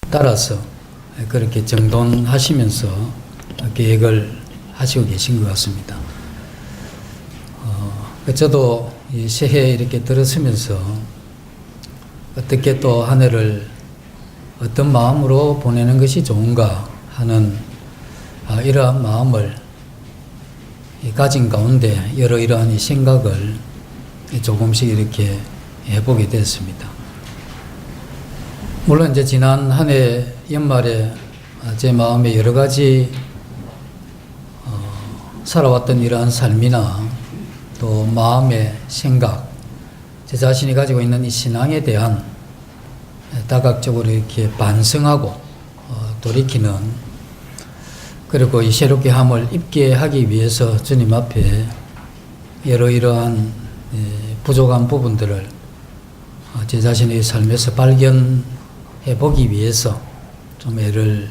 따라서 그렇게 정돈하시면서 계획을 하시고 계신 것 같습니다. 저도 이 새해 이렇게 들었으면서 어떻게 또 한 해를 어떤 마음으로 보내는 것이 좋은가 하는 이러한 마음을 가진 가운데 이러한 이 생각을 조금씩 이렇게 해보게 됐습니다. 물론 이제 지난 한 해 연말에 제 마음에 여러 가지 살아왔던 이러한 삶이나 또 마음의 생각, 제 자신이 가지고 있는 이 신앙에 대한 다각적으로 이렇게 반성하고 돌이키는, 그리고 이 새롭게 함을 입게 하기 위해서 주님 앞에 이러한 부족한 부분들을 제 자신의 삶에서 발견해 보기 위해서 좀 애를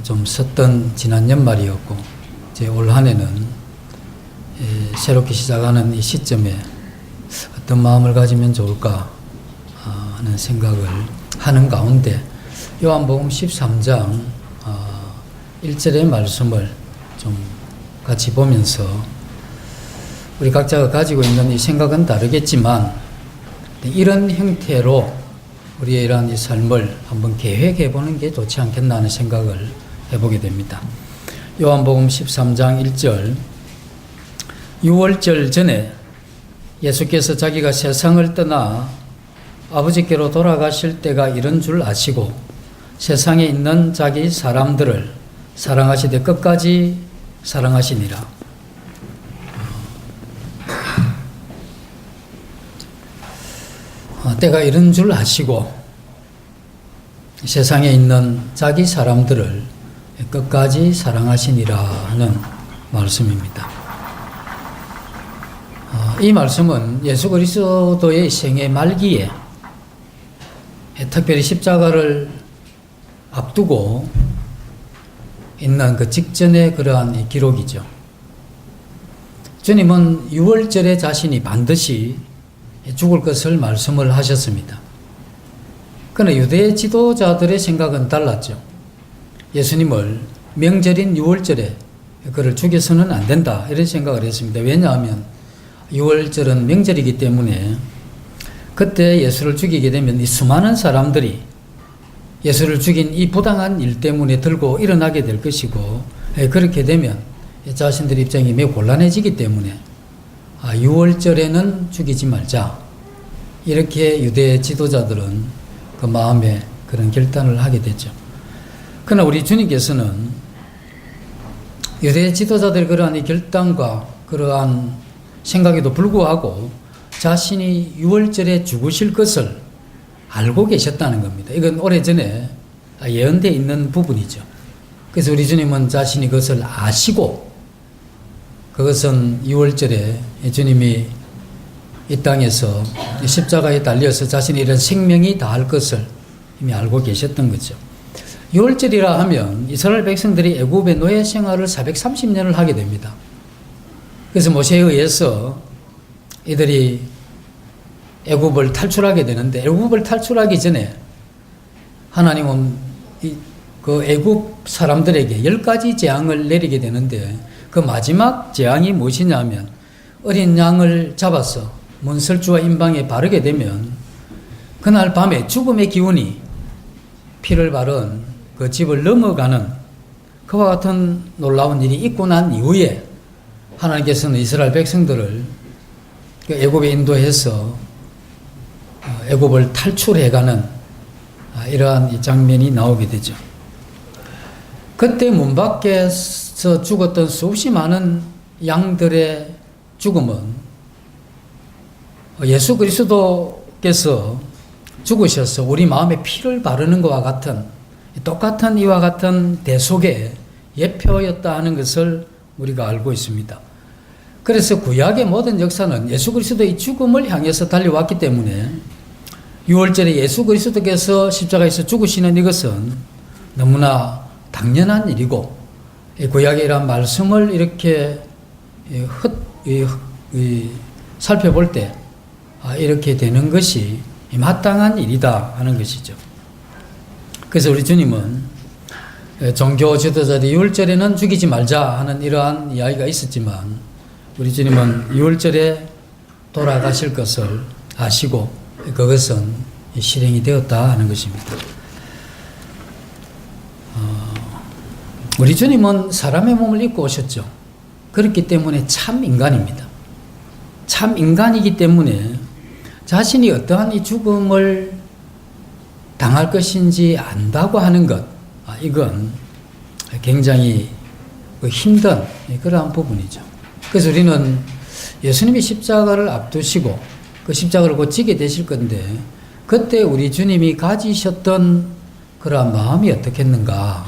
좀 썼던 지난 연말이었고, 이제 올 한 해는 새롭게 시작하는 이 시점에 어떤 마음을 가지면 좋을까 하는 생각을 하는 가운데 요한복음 13장 1절의 말씀을 좀 같이 보면서 우리 각자가 가지고 있는 이 생각은 다르겠지만 이런 형태로 우리의 이러한 이 삶을 한번 계획해 보는 게 좋지 않겠나 하는 생각을 해보게 됩니다. 요한복음 13장 1절, 유월절 전에 예수께서 자기가 세상을 떠나 아버지께로 돌아가실 때가 이런 줄 아시고 세상에 있는 자기 사람들을 사랑하시되 끝까지 사랑하시니라. 때가 이런 줄 아시고 세상에 있는 자기 사람들을 끝까지 사랑하시니라 하는 말씀입니다. 이 말씀은 예수 그리스도의 생애 말기에 특별히 십자가를 앞두고 있는 그 직전의 그러한 기록이죠. 주님은 유월절에 자신이 반드시 죽을 것을 말씀을 하셨습니다. 그러나 유대 지도자들의 생각은 달랐죠. 예수님을 명절인 유월절에 그를 죽여서는 안 된다, 이런 생각을 했습니다. 왜냐하면 유월절은 명절이기 때문에 그때 예수를 죽이게 되면 이 수많은 사람들이 예수를 죽인 이 부당한 일 때문에 들고 일어나게 될 것이고, 그렇게 되면 자신들 입장이 매우 곤란해지기 때문에 유월절에는 죽이지 말자, 이렇게 유대 지도자들은 그 마음에 그런 결단을 하게 됐죠. 그러나 우리 주님께서는 유대 지도자들의 그러한 이 결단과 그러한 생각에도 불구하고 자신이 유월절에 죽으실 것을 알고 계셨다는 겁니다. 이건 오래전에 예언되어 있는 부분이죠. 그래서 우리 주님은 자신이 그것을 아시고 그것은 유월절에 주님이 이 땅에서 십자가에 달려서 자신의 이런 생명이 다할 것을 이미 알고 계셨던 거죠. 유월절이라 하면 이스라엘 백성들이 애굽의 노예 생활을 430년을 하게 됩니다. 그래서 모세에 의해서 이들이 애굽을 탈출하게 되는데, 애굽을 탈출하기 전에 하나님은 그 애굽 사람들에게 10가지 재앙을 내리게 되는데, 그 마지막 재앙이 무엇이냐면 어린 양을 잡아서 문설주와 임방에 바르게 되면 그날 밤에 죽음의 기운이 피를 바른 그 집을 넘어가는 그와 같은 놀라운 일이 있고 난 이후에 하나님께서는 이스라엘 백성들을 애굽에 인도해서 애굽을 탈출해가는 이러한 이 장면이 나오게 되죠. 그때 문 밖에서 죽었던 수없이 많은 양들의 죽음은 예수 그리스도께서 죽으셔서 우리 마음에 피를 바르는 것과 같은, 똑같은 이와 같은 대속의 예표였다 하는 것을 우리가 알고 있습니다. 그래서 구약의 모든 역사는 예수 그리스도의 죽음을 향해서 달려왔기 때문에 유월절에 예수 그리스도께서 십자가에서 죽으시는 이것은 너무나 당연한 일이고, 구약의 이러한 말씀을 이렇게 살펴볼 때 이렇게 되는 것이 마땅한 일이다 하는 것이죠. 그래서 우리 주님은 종교 지도자들이 유월절에는 죽이지 말자 하는 이러한 이야기가 있었지만 우리 주님은 유월절에 돌아가실 것을 아시고 그것은 실행이 되었다 하는 것입니다. 우리 주님은 사람의 몸을 입고 오셨죠. 그렇기 때문에 참 인간입니다. 참 인간이기 때문에 자신이 어떠한 이 죽음을 당할 것인지 안다고 하는 것, 이건 굉장히 힘든 그러한 부분이죠. 그래서 우리는 예수님이 십자가를 앞두시고 그 십자가를 곧 지게 되실 건데 그때 우리 주님이 가지셨던 그러한 마음이 어떻겠는가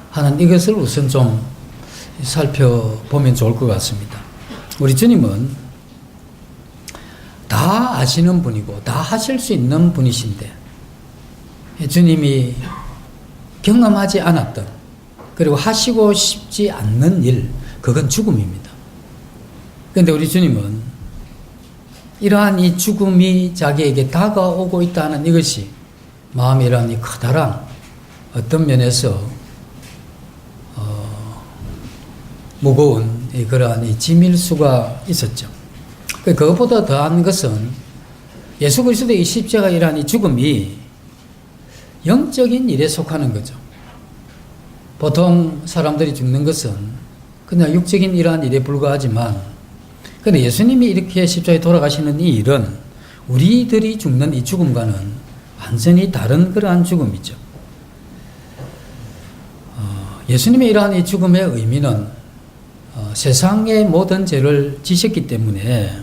하는 이것을 우선 좀 살펴보면 좋을 것 같습니다. 우리 주님은 다 아시는 분이고 다 하실 수 있는 분이신데 주님이 경험하지 않았던 그리고 하시고 싶지 않는 일, 그건 죽음입니다. 그런데 우리 주님은 이러한 이 죽음이 자기에게 다가오고 있다는 이것이 마음이란 이 커다란 어떤 면에서 무거운 그러한 이 짐일 수가 있었죠. 그것보다 더한 것은 예수 그리스도의 이 십자가이라는 이 죽음이 영적인 일에 속하는 거죠. 보통 사람들이 죽는 것은 그냥 육적인 이러한 일에 불과하지만 그런데 예수님이 이렇게 십자가에 돌아가시는 이 일은 우리들이 죽는 이 죽음과는 완전히 다른 그러한 죽음이죠. 예수님의 이러한 이 죽음의 의미는 세상의 모든 죄를 지셨기 때문에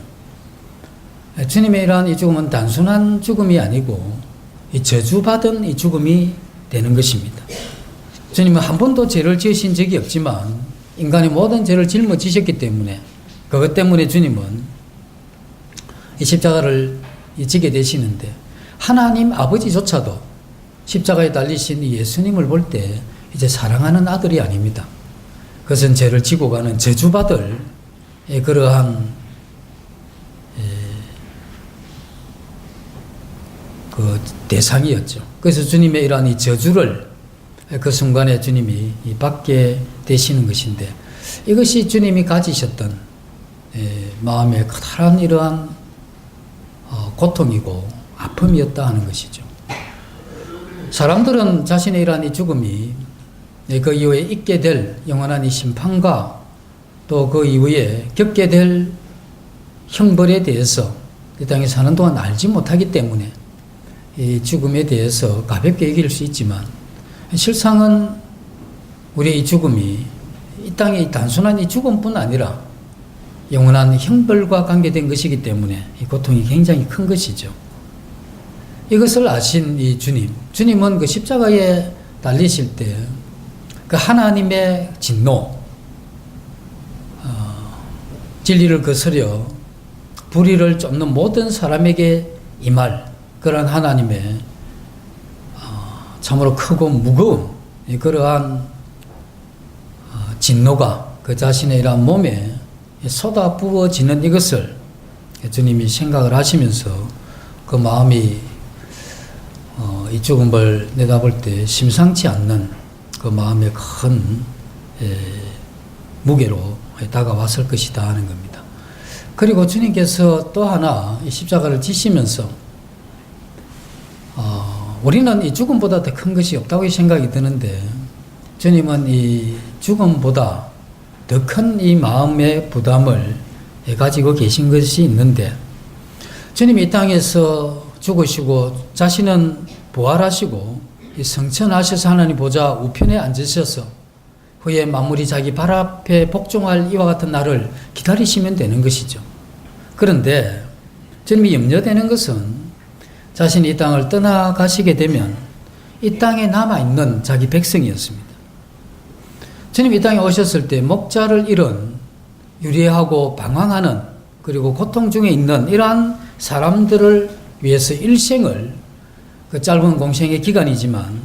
주님의 이러한 이 죽음은 단순한 죽음이 아니고 이 저주받은 이 죽음이 되는 것입니다. 주님은 한 번도 죄를 지으신 적이 없지만 인간의 모든 죄를 짊어지셨기 때문에 그것 때문에 주님은 이 십자가를 지게 되시는데 하나님 아버지조차도 십자가에 달리신 이 예수님을 볼 때 이제 사랑하는 아들이 아닙니다. 그것은 죄를 지고 가는 저주받을 그러한 그 대상이었죠. 그래서 주님의 이러한 이 저주를 그 순간에 주님이 받게 되시는 것인데 이것이 주님이 가지셨던 마음의 커다란 이러한 고통이고 아픔이었다 하는 것이죠. 사람들은 자신의 이러한 이 죽음이 그 이후에 있게 될 영원한 이 심판과 또 그 이후에 겪게 될 형벌에 대해서 이 땅에 사는 동안 알지 못하기 때문에 이 죽음에 대해서 가볍게 여길 수 있지만 실상은 우리의 이 죽음이 이 땅의 단순한 이 죽음뿐 아니라 영원한 형벌과 관계된 것이기 때문에 이 고통이 굉장히 큰 것이죠. 이것을 아신 이 주님은 그 십자가에 달리실 때 그 하나님의 진노, 진리를 거스려 불의를 쫓는 모든 사람에게 임할 그런 하나님의 참으로 크고 무거운 그러한 진노가 그 자신의 이러한 몸에 쏟아 부어지는 이것을 주님이 생각을 하시면서 그 마음이 이 죽음을 내다볼 때 심상치 않는 그 마음의 큰 무게로 다가왔을 것이다 하는 겁니다. 그리고 주님께서 또 하나 이 십자가를 지시면서 우리는 이 죽음보다 더 큰 것이 없다고 생각이 드는데 주님은 이 죽음보다 더 큰 이 마음의 부담을 가지고 계신 것이 있는데 주님이 이 땅에서 죽으시고 자신은 부활하시고 성천하셔서 하나님 보좌 우편에 앉으셔서 후에 만물이 자기 발 앞에 복종할 이와 같은 날을 기다리시면 되는 것이죠. 그런데 주님이 염려되는 것은 자신이 이 땅을 떠나가시게 되면 이 땅에 남아있는 자기 백성이었습니다. 주님이 이 땅에 오셨을 때 목자를 잃은 유리하고 방황하는 그리고 고통 중에 있는 이러한 사람들을 위해서 일생을 그 짧은 공생의 기간이지만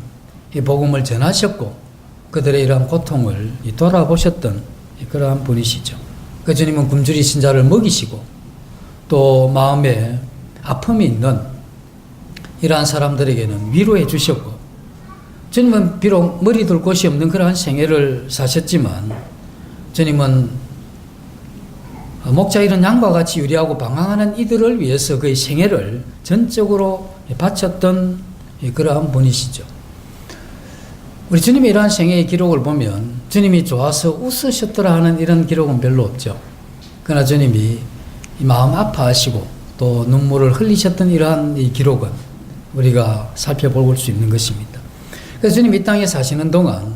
이 복음을 전하셨고 그들의 이러한 고통을 돌아보셨던 그러한 분이시죠. 그 주님은 굶주리 신자를 먹이시고 또 마음에 아픔이 있는 이러한 사람들에게는 위로해 주셨고 주님은 비록 머리 둘 곳이 없는 그러한 생애를 사셨지만 주님은 목자 이런 양과 같이 유리하고 방황하는 이들을 위해서 그의 생애를 전적으로 바쳤던 그러한 분이시죠. 우리 주님의 이러한 생애의 기록을 보면 주님이 좋아서 웃으셨더라 하는 이런 기록은 별로 없죠. 그러나 주님이 마음 아파하시고 또 눈물을 흘리셨던 이러한 이 기록은 우리가 살펴볼 수 있는 것입니다. 그래서 주님이 이 땅에 사시는 동안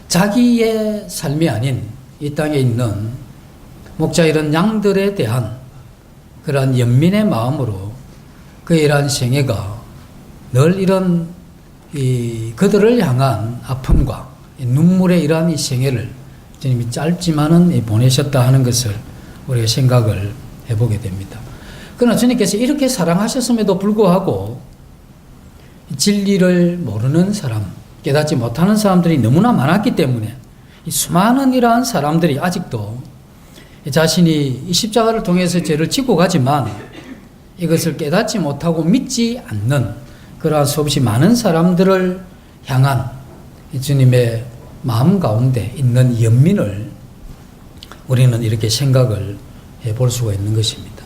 자기의 삶이 아닌 이 땅에 있는 목자 이런 양들에 대한 그러한 연민의 마음으로 그의 이러한 생애가 늘 이런 그들을 향한 아픔과 눈물의 이러한 이 생애를 주님이 짧지만은 보내셨다 하는 것을 우리가 생각을 해보게 됩니다. 그러나 주님께서 이렇게 사랑하셨음에도 불구하고 진리를 모르는 사람, 깨닫지 못하는 사람들이 너무나 많았기 때문에 이 수많은 이러한 사람들이 아직도 자신이 이 십자가를 통해서 죄를 지고 가지만 이것을 깨닫지 못하고 믿지 않는 그러한 수없이 많은 사람들을 향한 주님의 마음 가운데 있는 연민을 우리는 이렇게 생각을 해볼 수가 있는 것입니다.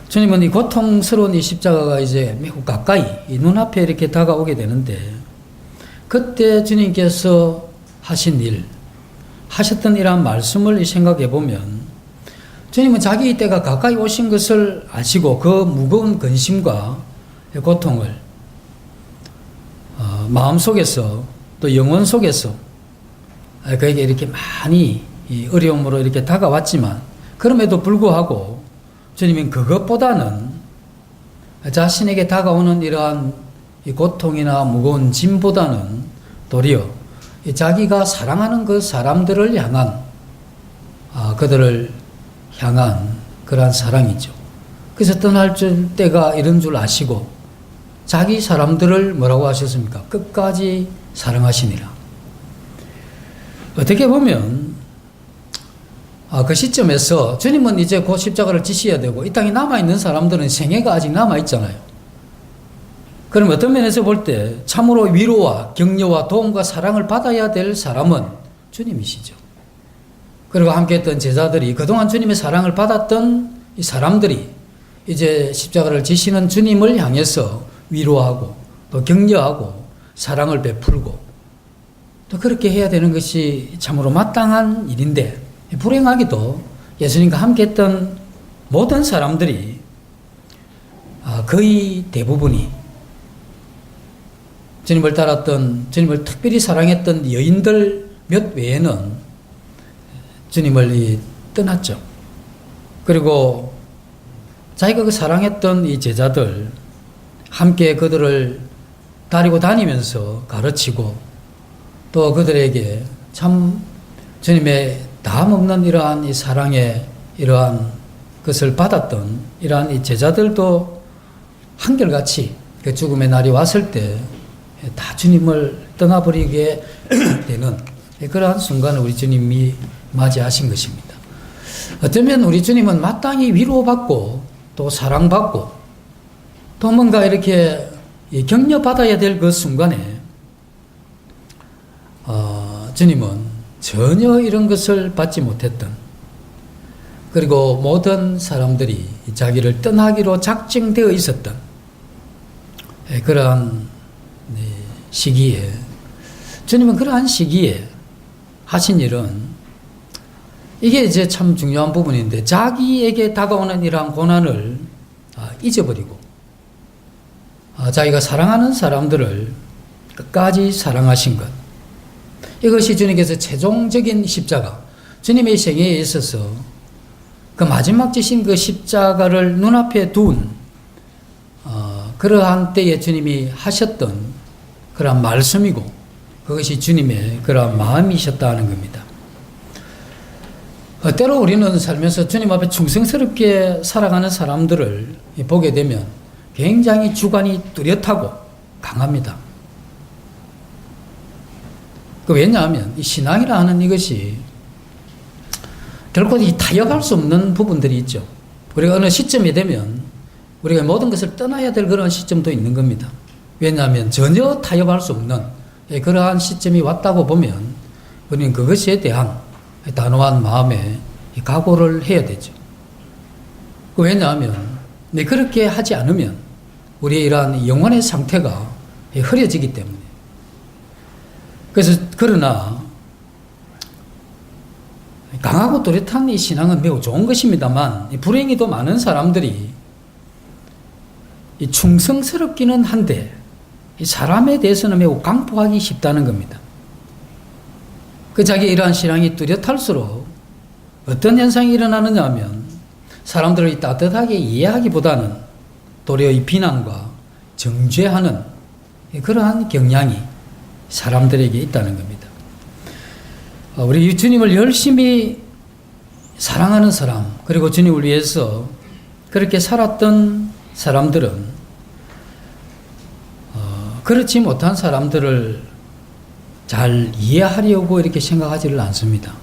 주님은 이 고통스러운 이 십자가가 이제 매우 가까이 이 눈앞에 이렇게 다가오게 되는데 그때 주님께서 하신 일, 하셨던 이러한 말씀을 생각해 보면 주님은 자기 때가 가까이 오신 것을 아시고 그 무거운 근심과 고통을 마음속에서 또 영혼 속에서 그에게 이렇게 많이 어려움으로 이렇게 다가왔지만 그럼에도 불구하고 주님은 그것보다는 자신에게 다가오는 이러한 고통이나 무거운 짐보다는 도리어 자기가 사랑하는 그 사람들을 향한 그들을 향한 그러한 사랑이죠. 그래서 떠날 때가 이런 줄 아시고 자기 사람들을 뭐라고 하셨습니까? 끝까지 사랑하시니라. 어떻게 보면 그 시점에서 주님은 이제 곧 십자가를 지셔야 되고 이 땅에 남아있는 사람들은 생애가 아직 남아있잖아요. 그럼 어떤 면에서 볼 때 참으로 위로와 격려와 도움과 사랑을 받아야 될 사람은 주님이시죠. 그리고 함께했던 제자들이 그동안 주님의 사랑을 받았던 이 사람들이 이제 십자가를 지시는 주님을 향해서 위로하고 또 격려하고 사랑을 베풀고 또 그렇게 해야 되는 것이 참으로 마땅한 일인데 불행하게도 예수님과 함께했던 모든 사람들이 거의 대부분이 주님을 따랐던 주님을 특별히 사랑했던 여인들 몇 외에는 주님을 떠났죠. 그리고 자기가 그 사랑했던 이 제자들 함께 그들을 다리고 다니면서 가르치고 또 그들에게 참 주님의 다함없는 이러한 이 사랑의 이러한 것을 받았던 이러한 이 제자들도 한결같이 그 죽음의 날이 왔을 때 다 주님을 떠나버리게 되는 그러한 순간을 우리 주님이 맞이하신 것입니다. 어쩌면 우리 주님은 마땅히 위로받고 또 사랑받고 또 뭔가 이렇게 격려받아야 될 그 순간에 주님은 전혀 이런 것을 받지 못했던 그리고 모든 사람들이 자기를 떠나기로 작정되어 있었던 그러한 시기에 주님은 그러한 시기에 하신 일은 이게 이제 참 중요한 부분인데 자기에게 다가오는 이러한 고난을 잊어버리고 자기가 사랑하는 사람들을 끝까지 사랑하신 것 이것이 주님께서 최종적인 십자가 주님의 생애에 있어서 그 마지막 지신 그 십자가를 눈앞에 둔 그러한 때에 주님이 하셨던 그러한 말씀이고 그것이 주님의 그러한 마음이셨다는 겁니다. 때로 우리는 살면서 주님 앞에 충성스럽게 살아가는 사람들을 보게 되면 굉장히 주관이 뚜렷하고 강합니다. 왜냐하면 이 신앙이라 하는 이것이 결코 타협할 수 없는 부분들이 있죠. 우리가 어느 시점이 되면 우리가 모든 것을 떠나야 될 그런 시점도 있는 겁니다. 왜냐하면 전혀 타협할 수 없는 그러한 시점이 왔다고 보면 우리는 그것에 대한 단호한 마음에 각오를 해야 되죠. 왜냐하면 그렇게 하지 않으면 우리의 이러한 영혼의 상태가 흐려지기 때문에. 그래서 그러나 강하고 뚜렷한 이 신앙은 매우 좋은 것입니다만 불행히도 많은 사람들이 충성스럽기는 한데 사람에 대해서는 매우 강포하기 쉽다는 겁니다. 자기 이러한 신앙이 뚜렷할수록 어떤 현상이 일어나느냐 하면 사람들을 따뜻하게 이해하기보다는 도리어 이 비난과 정죄하는 그러한 경향이 사람들에게 있다는 겁니다. 우리 주님을 열심히 사랑하는 사람, 그리고 주님을 위해서 그렇게 살았던 사람들은 그렇지 못한 사람들을 잘 이해하려고 이렇게 생각하지를 않습니다.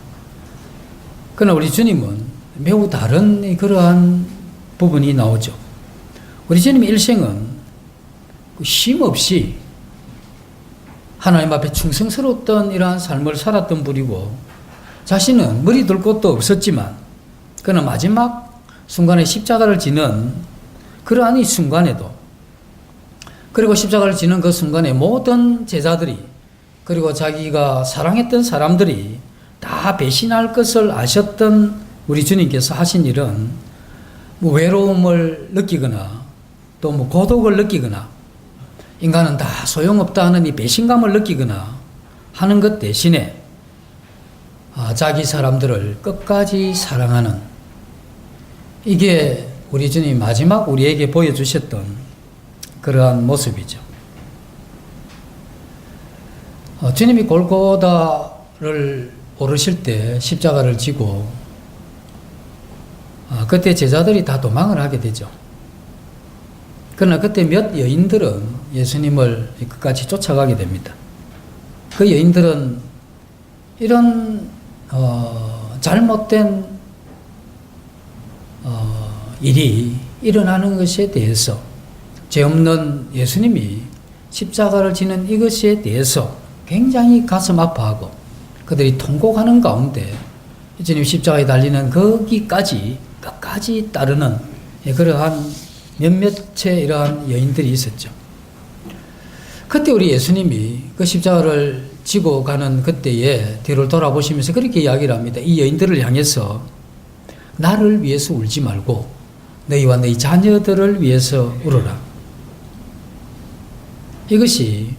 그러나 우리 주님은 매우 다른 그러한 부분이 나오죠. 우리 주님의 일생은 쉼 없이 하나님 앞에 충성스러웠던 이러한 삶을 살았던 분이고, 자신은 머리 둘 곳도 없었지만 그는 마지막 순간에 십자가를 지는 그러한 이 순간에도, 그리고 십자가를 지는 그 순간에 모든 제자들이, 그리고 자기가 사랑했던 사람들이 다 배신할 것을 아셨던 우리 주님께서 하신 일은 외로움을 느끼거나 또 고독을 느끼거나 인간은 다 소용없다 하는 이 배신감을 느끼거나 하는 것 대신에 자기 사람들을 끝까지 사랑하는, 이게 우리 주님이 마지막 우리에게 보여주셨던 그러한 모습이죠. 주님이 골고다를 오르실 때 십자가를 지고 그때 제자들이 다 도망을 하게 되죠. 그러나 그때 몇 여인들은 예수님을 끝까지 쫓아가게 됩니다. 그 여인들은 이런 잘못된 일이 일어나는 것에 대해서, 죄 없는 예수님이 십자가를 지는 이것에 대해서 굉장히 가슴 아파하고 그들이 통곡하는 가운데 주님 십자가에 달리는 거기까지 끝까지 따르는 그러한 몇몇의 이러한 여인들이 있었죠. 그때 우리 예수님이 그 십자가를 지고 가는 그때에 뒤를 돌아보시면서 그렇게 이야기를 합니다. 이 여인들을 향해서 나를 위해서 울지 말고 너희와 너희 자녀들을 위해서 울어라. 이것이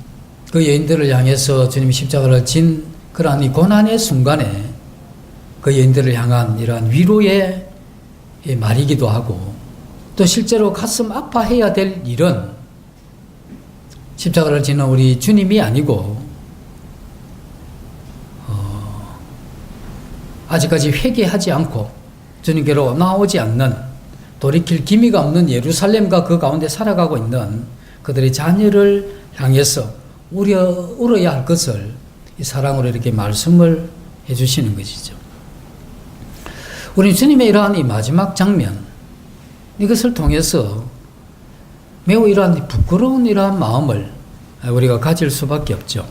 그 여인들을 향해서 주님이 십자가를 진 그러한 이 고난의 순간에 그 여인들을 향한 이러한 위로의 말이기도 하고, 또 실제로 가슴 아파해야 될 일은 십자가를 지는 우리 주님이 아니고 아직까지 회개하지 않고 주님께로 나오지 않는, 돌이킬 기미가 없는 예루살렘과 그 가운데 살아가고 있는 그들의 자녀를 향해서 울어야 할 것을 이 사랑으로 이렇게 말씀을 해주시는 것이죠. 우리 주님의 이러한 이 마지막 장면, 이것을 통해서 매우 이러한 부끄러운 이러한 마음을 우리가 가질 수밖에 없죠.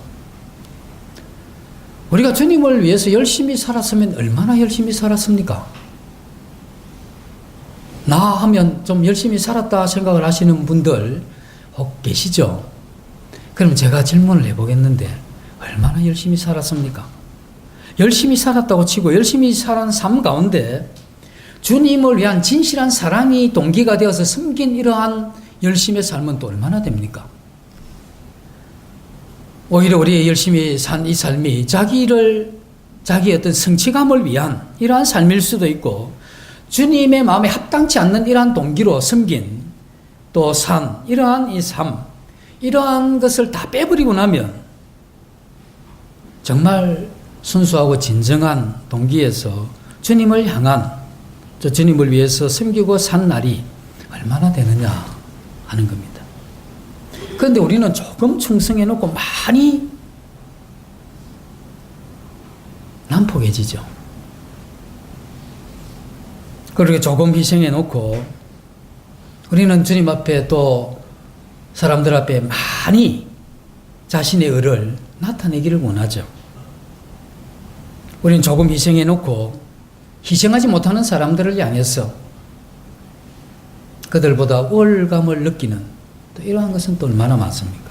우리가 주님을 위해서 열심히 살았으면 얼마나 열심히 살았습니까? 나 하면 좀 열심히 살았다 생각을 하시는 분들 혹 계시죠? 그럼 제가 질문을 해보겠는데, 얼마나 열심히 살았습니까? 열심히 살았다고 치고 열심히 살은 삶 가운데 주님을 위한 진실한 사랑이 동기가 되어서 섬긴 이러한 열심의 삶은 또 얼마나 됩니까? 오히려 우리 열심히 산 이 삶이 자기의 어떤 성취감을 위한 이러한 삶일 수도 있고, 주님의 마음에 합당치 않는 이러한 동기로 섬긴 또 산 이러한 이 삶, 이러한 것을 다 빼버리고 나면 정말 순수하고 진정한 동기에서 주님을 향한, 저 주님을 위해서 섬기고 산 날이 얼마나 되느냐 하는 겁니다. 그런데 우리는 조금 충성해놓고 많이 난폭해지죠. 그렇게 조금 희생해놓고 우리는 주님 앞에 또 사람들 앞에 많이 자신의 의를 나타내기를 원하죠. 우리는 조금 희생해 놓고 희생하지 못하는 사람들을 향해서 그들보다 우월감을 느끼는 또 이러한 것은 또 얼마나 많습니까?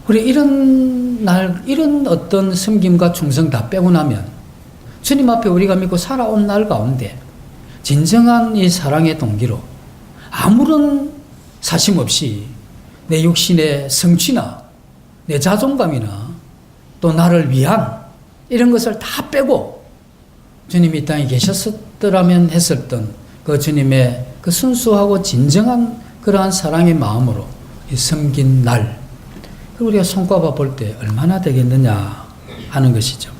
우리 이런 어떤 섬김과 충성 다 빼고 나면 주님 앞에 우리가 믿고 살아온 날 가운데 진정한 이 사랑의 동기로 아무런 사심 없이 내 육신의 성취나 내 자존감이나 또 나를 위한 이런 것을 다 빼고 주님이 이 땅에 계셨더라면 했었던 그 주님의 그 순수하고 진정한 그러한 사랑의 마음으로 섬긴 날, 우리가 손꼽아 볼 때 얼마나 되겠느냐 하는 것이죠.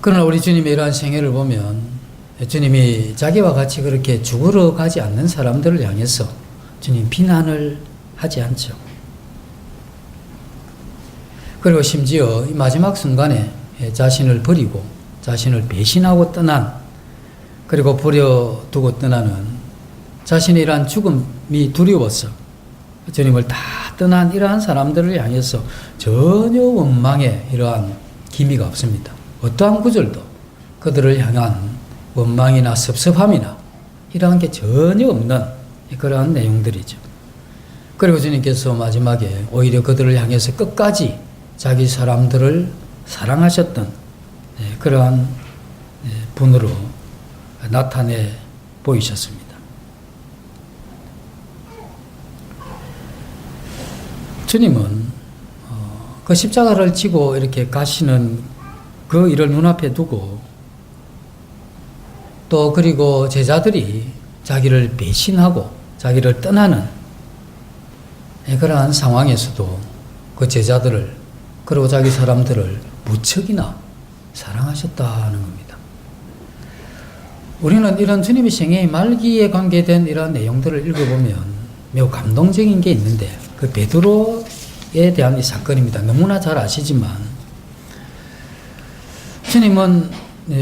그러나 우리 주님의 이러한 생애를 보면 주님이 자기와 같이 그렇게 죽으러 가지 않는 사람들을 향해서 주님 비난을 하지 않죠. 그리고 심지어 이 마지막 순간에 자신을 버리고 자신을 배신하고 떠난, 그리고 버려두고 떠나는 자신의 이러한 죽음이 두려워서 주님을 다 떠난 이러한 사람들을 향해서 전혀 원망의 이러한 기미가 없습니다. 어떠한 구절도 그들을 향한 원망이나 섭섭함이나 이러한 게 전혀 없는 그러한 내용들이죠. 그리고 주님께서 마지막에 오히려 그들을 향해서 끝까지 자기 사람들을 사랑하셨던 그러한 분으로 나타내 보이셨습니다. 주님은 그 십자가를 지고 이렇게 가시는 그 일을 눈앞에 두고 또 그리고 제자들이 자기를 배신하고 자기를 떠나는 그러한 상황에서도 그 제자들을 그리고 자기 사람들을 무척이나 사랑하셨다는 겁니다. 우리는 이런 주님의 생애의 말기에 관계된 이런 내용들을 읽어보면 매우 감동적인 게 있는데 그 베드로에 대한 이 사건입니다. 너무나 잘 아시지만 주님은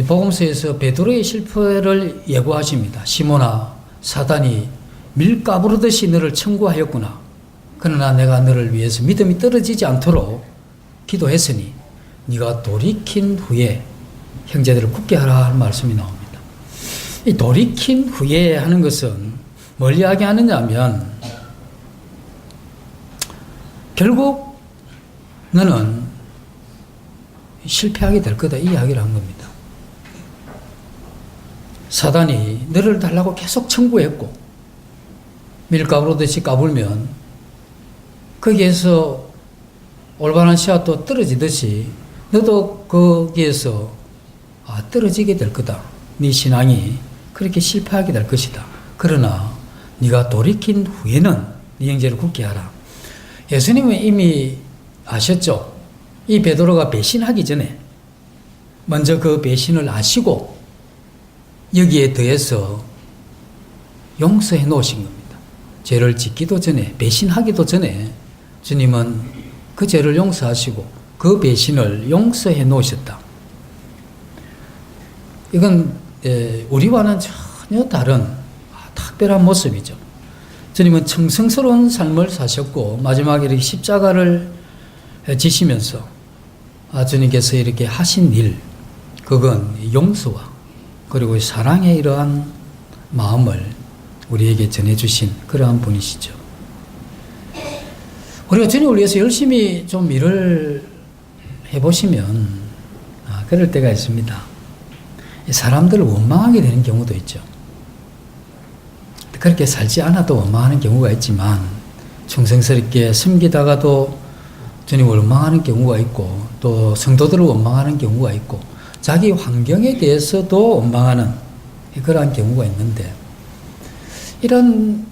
복음서에서 베드로의 실패를 예고하십니다. 시몬아, 사단이 밀가부르듯이 너를 청구하였구나. 그러나 내가 너를 위해서 믿음이 떨어지지 않도록 기도했으니 네가 돌이킨 후에 형제들을 굳게 하라 하는 말씀이 나옵니다. 이 돌이킨 후에 하는 것은 뭘 이야기하느냐 하면 결국 너는 실패하게 될 거다 이 이야기를 한 겁니다. 사단이 너를 달라고 계속 청구했고 밀가부르듯이 까불면 거기에서 올바른 씨앗도 떨어지듯이 너도 거기에서 떨어지게 될 거다. 네 신앙이 그렇게 실패하게 될 것이다. 그러나 네가 돌이킨 후에는 네 형제를 굳게 하라. 예수님은 이미 아셨죠. 이 베드로가 배신하기 전에 먼저 그 배신을 아시고 여기에 더해서 용서해 놓으신 겁니다. 죄를 짓기도 전에, 배신하기도 전에 주님은 그 죄를 용서하시고 그 배신을 용서해 놓으셨다. 이건 우리와는 전혀 다른 특별한 모습이죠. 주님은 청성스러운 삶을 사셨고 마지막에 이렇게 십자가를 지시면서 주님께서 이렇게 하신 일, 그건 용서와 그리고 사랑의 이러한 마음을 우리에게 전해주신 그러한 분이시죠. 우리가 주님을 위해서 열심히 좀 일을 해보시면 그럴 때가 있습니다. 사람들을 원망하게 되는 경우도 있죠. 그렇게 살지 않아도 원망하는 경우가 있지만 충성스럽게 섬기다가도 주님을 원망하는 경우가 있고 또 성도들을 원망하는 경우가 있고 자기 환경에 대해서도 원망하는 그러한 경우가 있는데 이런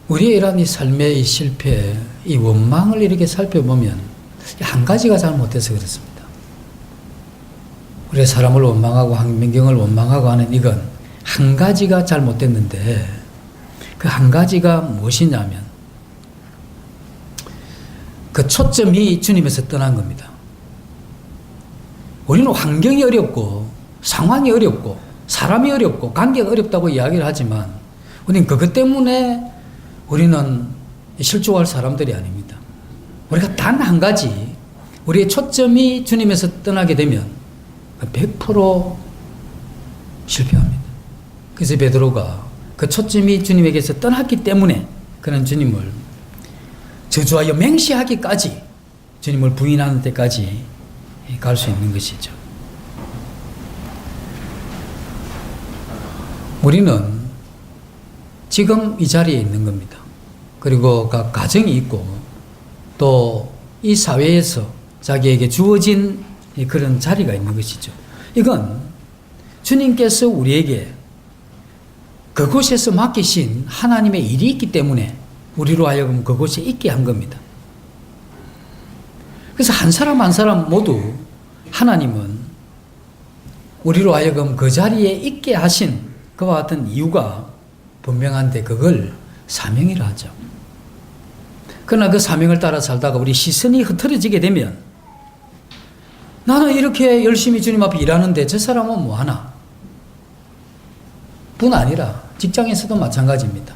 우리의 이런 이 삶의 이 실패, 이 원망을 이렇게 살펴보면 한 가지가 잘못돼서 그렇습니다. 우리가 사람을 원망하고 환경을 원망하고 하는 이건 한 가지가 잘못됐는데 그 한 가지가 무엇이냐면 그 초점이 주님에서 떠난 겁니다. 우리는 환경이 어렵고 상황이 어렵고 사람이 어렵고 관계가 어렵다고 이야기를 하지만 우리는 그것 때문에 우리는 실족할 사람들이 아닙니다. 우리가 단 한 가지, 우리의 초점이 주님에서 떠나게 되면 100% 실패합니다. 그래서 베드로가 그 초점이 주님에게서 떠났기 때문에 그는 주님을 저주하여 맹세하기까지, 주님을 부인하는 데까지 갈 수 있는 것이죠. 우리는 지금 이 자리에 있는 겁니다. 그리고 각 가정이 있고 또 이 사회에서 자기에게 주어진 그런 자리가 있는 것이죠. 이건 주님께서 우리에게 그곳에서 맡기신 하나님의 일이 있기 때문에 우리로 하여금 그곳에 있게 한 겁니다. 그래서 한 사람 한 사람 모두 하나님은 우리로 하여금 그 자리에 있게 하신 그와 같은 이유가 분명한데 그걸 사명이라 하죠. 그러나 그 사명을 따라 살다가 우리 시선이 흐트러지게 되면 나는 이렇게 열심히 주님 앞에 일하는데 저 사람은 뭐하나? 뿐 아니라 직장에서도 마찬가지입니다.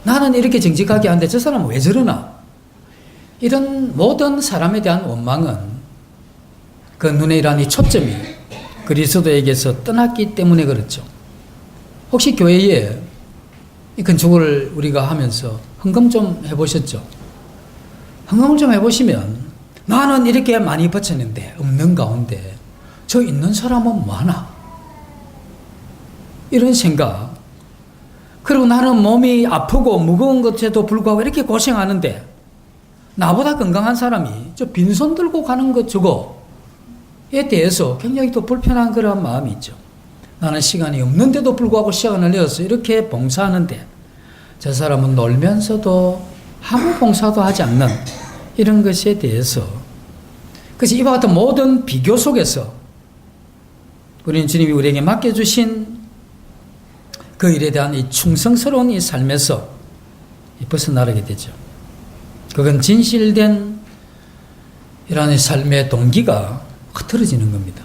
나는 이렇게 정직하게 하는데 저 사람은 왜 저러나? 이런 모든 사람에 대한 원망은 그 눈에 일하는 이 초점이 그리스도에게서 떠났기 때문에 그렇죠. 혹시 교회에 이 건축을 우리가 하면서 헌금 좀 해보셨죠? 헌금을 좀 해보시면 나는 이렇게 많이 바쳤는데 없는 가운데 저 있는 사람은 뭐하나? 이런 생각. 그리고 나는 몸이 아프고 무거운 것에도 불구하고 이렇게 고생하는데 나보다 건강한 사람이 저 빈손 들고 가는 것 저거에 대해서 굉장히 또 불편한 그런 마음이 있죠. 나는 시간이 없는데도 불구하고 시간을 내어서 이렇게 봉사하는데 저 사람은 놀면서도 아무 봉사도 하지 않는 이런 것에 대해서, 그래서 이와 같은 모든 비교 속에서 우리는 주님이 우리에게 맡겨주신 그 일에 대한 이 충성스러운 이 삶에서 벗어나게 되죠. 그건 진실된 이러한 삶의 동기가 흐트러지는 겁니다.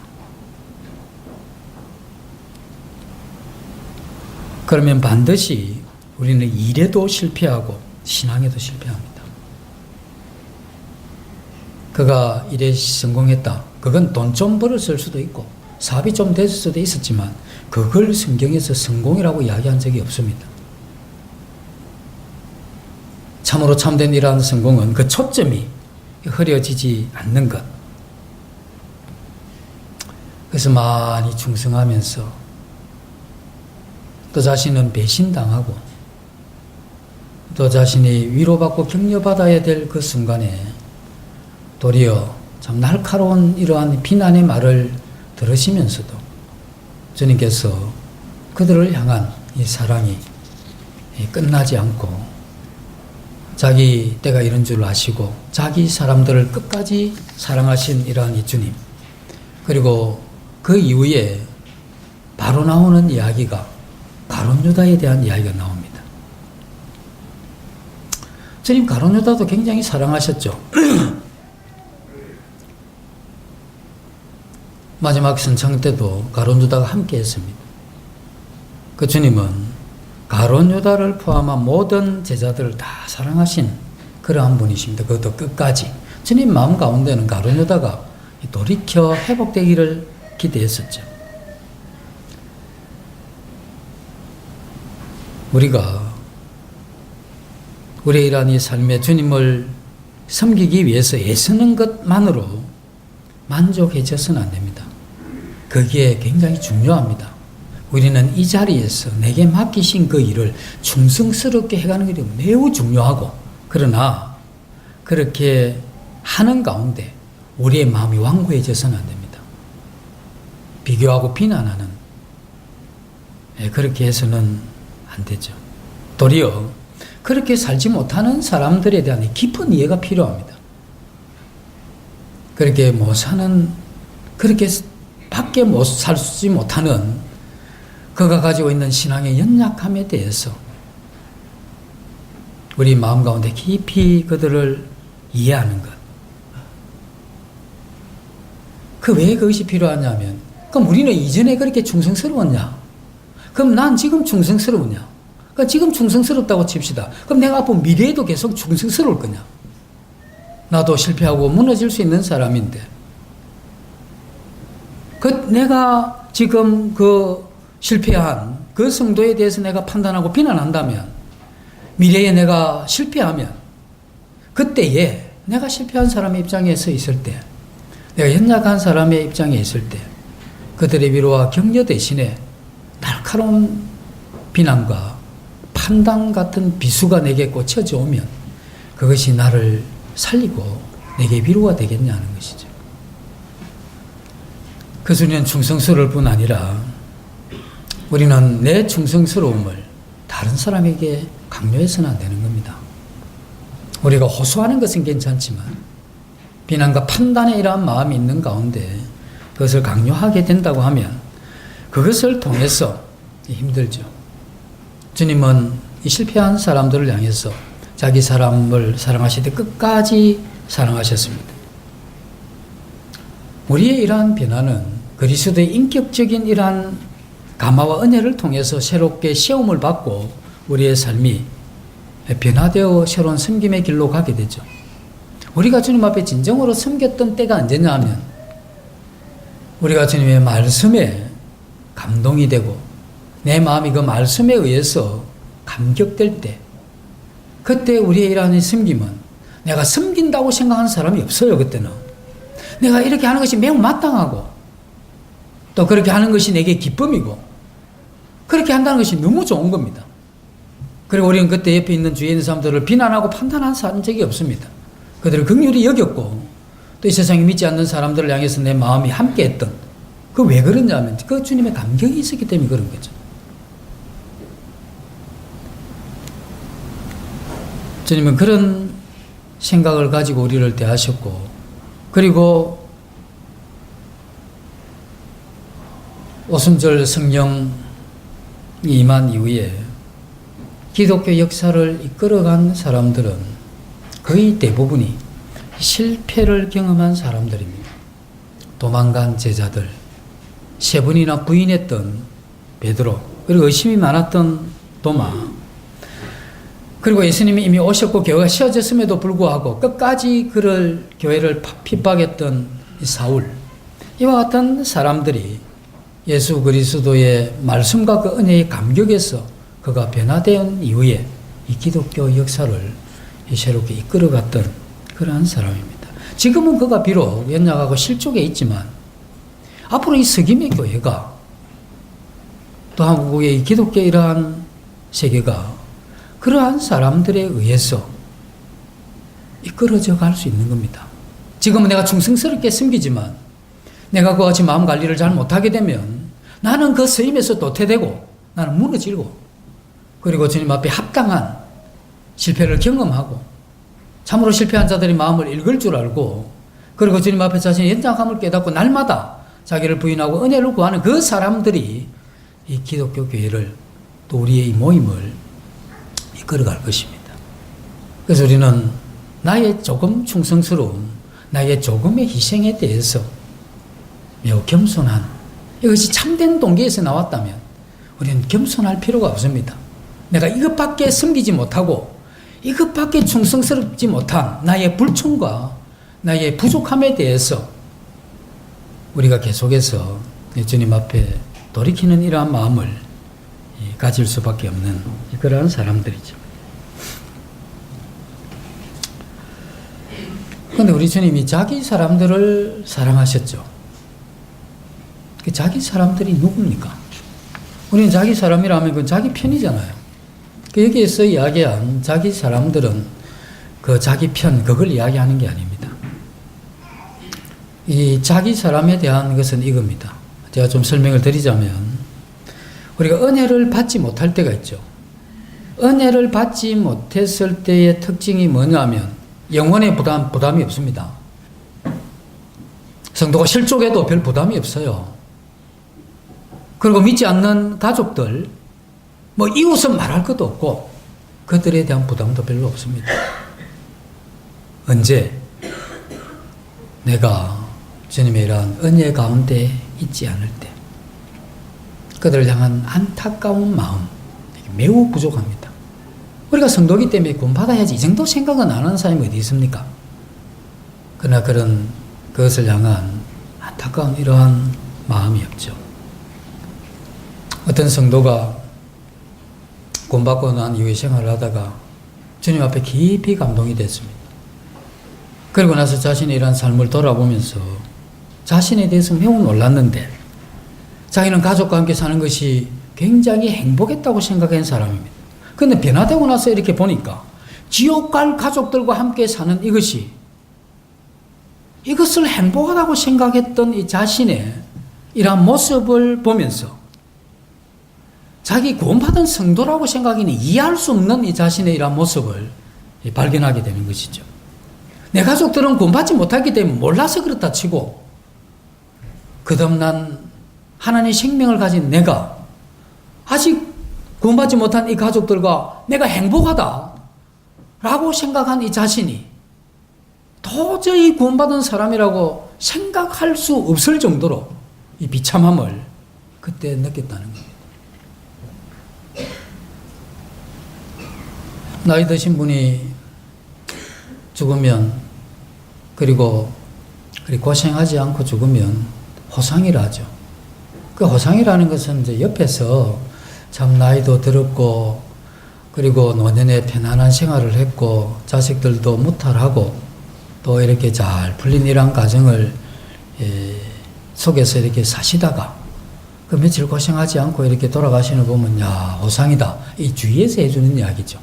그러면 반드시 우리는 일에도 실패하고 신앙에도 실패합니다. 그가 일에 성공했다. 그건 돈 좀 벌었을 수도 있고 사업이 좀 됐을 수도 있었지만 그걸 성경에서 성공이라고 이야기한 적이 없습니다. 참으로 참된 이러한 성공은 그 초점이 흐려지지 않는 것. 그래서 많이 충성하면서 또 자신은 배신당하고 또 자신이 위로받고 격려받아야 될 그 순간에 도리어 참 날카로운 이러한 비난의 말을 들으시면서도 주님께서 그들을 향한 이 사랑이 끝나지 않고 자기 때가 이런 줄 아시고 자기 사람들을 끝까지 사랑하신 이러한 이 주님, 그리고 그 이후에 바로 나오는 이야기가 가룟 유다에 대한 이야기가 나옵니다. 주님 가룟 유다도 굉장히 사랑하셨죠. 마지막 선창 때도 가룟 유다가 함께 했습니다. 그 주님은 가룟 유다를 포함한 모든 제자들을 다 사랑하신 그러한 분이십니다. 그것도 끝까지. 주님 마음 가운데는 가룟 유다가 돌이켜 회복되기를 기대했었죠. 우리가 우리의 이러한 이 삶의 주님을 섬기기 위해서 애쓰는 것만으로 만족해져서는 안 됩니다. 그게 굉장히 중요합니다. 우리는 이 자리에서 내게 맡기신 그 일을 충성스럽게 해가는 것이 매우 중요하고, 그러나 그렇게 하는 가운데 우리의 마음이 완고해져서는 안 됩니다. 비교하고 비난하는, 그렇게 해서는 안 되죠. 도리어 그렇게 살지 못하는 사람들에 대한 깊은 이해가 필요합니다. 그렇게 못 사는, 그렇게 밖에 못 살지 못하는 그가 가지고 있는 신앙의 연약함에 대해서 우리 마음 가운데 깊이 그들을 이해하는 것. 왜 그것이 필요하냐면, 그럼 우리는 이전에 그렇게 충성스러웠냐? 그럼 난 지금 충성스러우냐? 그러니까 지금 충성스럽다고 칩시다. 그럼 내가 앞으로 미래에도 계속 충성스러울 거냐? 나도 실패하고 무너질 수 있는 사람인데. 내가 지금 실패한 그 성도에 대해서 내가 판단하고 비난한다면, 미래에 내가 실패하면, 그때에 내가 실패한 사람의 입장에 서 있을 때, 내가 연약한 사람의 입장에 있을 때, 그들의 위로와 격려 대신에 날카로운 비난과 판단 같은 비수가 내게 꽂혀져 오면 그것이 나를 살리고 내게 위로가 되겠냐는 것이죠. 그래서 우리는 충성스러울 뿐 아니라 우리는 내 충성스러움을 다른 사람에게 강요해서는 안 되는 겁니다. 우리가 호소하는 것은 괜찮지만 비난과 판단에 이러한 마음이 있는 가운데 그것을 강요하게 된다고 하면 그것을 통해서 힘들죠. 주님은 이 실패한 사람들을 향해서 자기 사람을 사랑하실 때 끝까지 사랑하셨습니다. 우리의 이러한 변화는 그리스도의 인격적인 이러한 감화와 은혜를 통해서 새롭게 시험을 받고 우리의 삶이 변화되어 새로운 섬김의 길로 가게 되죠. 우리가 주님 앞에 진정으로 섬겼던 때가 언제냐 하면 우리가 주님의 말씀에 감동이 되고 내 마음이 그 말씀에 의해서 감격될 때, 그때 우리의 이러한 섬김은 내가 섬긴다고 생각하는 사람이 없어요. 그때는 내가 이렇게 하는 것이 매우 마땅하고 또 그렇게 하는 것이 내게 기쁨이고 그렇게 한다는 것이 너무 좋은 겁니다. 그리고 우리는 그때 옆에 있는 주위에 있는 사람들을 비난하고 판단한 적이 없습니다. 그들을 긍휼히 여겼고 또 이 세상에 믿지 않는 사람들을 향해서 내 마음이 함께했던, 그 왜 그러냐면 그 주님의 감격이 있었기 때문에 그런 거죠. 주님은 그런 생각을 가지고 우리를 대하셨고, 그리고 오순절 성령이 임한 이후에 기독교 역사를 이끌어간 사람들은 거의 대부분이 실패를 경험한 사람들입니다. 도망간 제자들, 세 번이나 부인했던 베드로, 그리고 의심이 많았던 도마, 그리고 예수님이 이미 오셨고 교회가 세워졌음에도 불구하고 끝까지 교회를 핍박했던 사울, 이와 같은 사람들이 예수 그리스도의 말씀과 그 은혜의 감격에서 그가 변화된 이후에 이 기독교 역사를 새롭게 이끌어갔던 그러한 사람입니다. 지금은 그가 비록 연약하고 실족해 있지만 앞으로 이 석임의 교회가 또 한국의 이 기독교 이러한 세계가 그러한 사람들에 의해서 이끌어져 갈 수 있는 겁니다. 지금은 내가 충성스럽게 섬기지만 내가 그와 같이 마음 관리를 잘 못하게 되면 나는 그 서임에서 도태되고 나는 무너지고, 그리고 주님 앞에 합당한 실패를 경험하고 참으로 실패한 자들의 마음을 읽을 줄 알고, 그리고 주님 앞에 자신의 연약함을 깨닫고 날마다 자기를 부인하고 은혜를 구하는 그 사람들이 이 기독교 교회를, 또 우리의 이 모임을 이끌어갈 것입니다. 그래서 우리는 나의 조금 충성스러움, 나의 조금의 희생에 대해서 매우 겸손한, 이것이 참된 동기에서 나왔다면 우리는 겸손할 필요가 없습니다. 내가 이것밖에 섬기지 못하고 이것밖에 충성스럽지 못한 나의 불충과 나의 부족함에 대해서 우리가 계속해서 주님 앞에 돌이키는 이러한 마음을 가질 수밖에 없는 그러한 사람들이죠. 그런데 우리 주님이 자기 사람들을 사랑하셨죠. 그 자기 사람들이 누굽니까? 우리는 자기 사람이라면 그건 자기 편이잖아요. 여기에서 이야기한 자기 사람들은 그 자기 편, 그걸 이야기하는 게 아닙니다. 이 자기 사람에 대한 것은 이겁니다. 제가 좀 설명을 드리자면, 우리가 은혜를 받지 못할 때가 있죠. 은혜를 받지 못했을 때의 특징이 뭐냐면 영혼의 부담이 없습니다. 성도가 실족해도 별 부담이 없어요. 그리고 믿지 않는 가족들, 이웃은 말할 것도 없고 그들에 대한 부담도 별로 없습니다. 언제 내가 주님의 이러한 은혜 가운데 있지 않을 때, 그들을 향한 안타까운 마음, 매우 부족합니다. 우리가 성도기 때문에 구원받아야지 이 정도 생각은 안 하는 사람이 어디 있습니까? 그러나 그것을 향한 안타까운 이러한 마음이 없죠. 어떤 성도가 구원받고 난 이후에 생활을 하다가 주님 앞에 깊이 감동이 됐습니다. 그리고 나서 자신의 이러한 삶을 돌아보면서 자신에 대해서 매우 놀랐는데 자기는 가족과 함께 사는 것이 굉장히 행복했다고 생각한 사람입니다. 그런데 변화되고 나서 이렇게 보니까 지옥 갈 가족들과 함께 사는 이것을 행복하다고 생각했던 이 자신의 이러한 모습을 보면서 자기 구원받은 성도라고 생각하기는 이해할 수 없는 이 자신의 이러한 모습을 발견하게 되는 것이죠. 내 가족들은 구원받지 못했기 때문에 몰라서 그렇다 치고 거듭난 하나님의 생명을 가진 내가 아직 구원받지 못한 이 가족들과 내가 행복하다라고 생각한 이 자신이 도저히 구원받은 사람이라고 생각할 수 없을 정도로 이 비참함을 그때 느꼈다는 겁니다. 나이 드신 분이 죽으면 그리고 고생하지 않고 죽으면 호상이라 하죠. 그 호상이라는 것은 이제 옆에서 참 나이도 들었고 그리고 노년에 편안한 생활을 했고 자식들도 무탈하고 또 이렇게 잘 풀린 이러한 가정을 속에서 이렇게 사시다가 그 며칠 고생하지 않고 이렇게 돌아가시는 거 보면 야 호상이다 이 주위에서 해주는 이야기죠.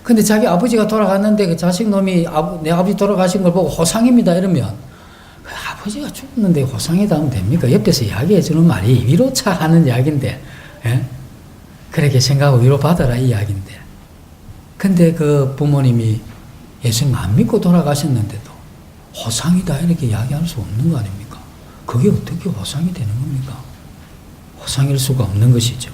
근데 자기 아버지가 돌아갔는데 그 자식 놈이 내 아버지 돌아가신 걸 보고 호상입니다 이러면 그 아버지가 죽었는데 호상이다 하면 됩니까? 옆에서 이야기해 주는 말이 위로차 하는 이야기인데 그렇게 생각하고 위로받아라 이 이야기인데 근데 그 부모님이 예수님 안 믿고 돌아가셨는데도 호상이다 이렇게 이야기할 수 없는 거 아닙니까? 그게 어떻게 호상이 되는 겁니까? 호상일 수가 없는 것이죠.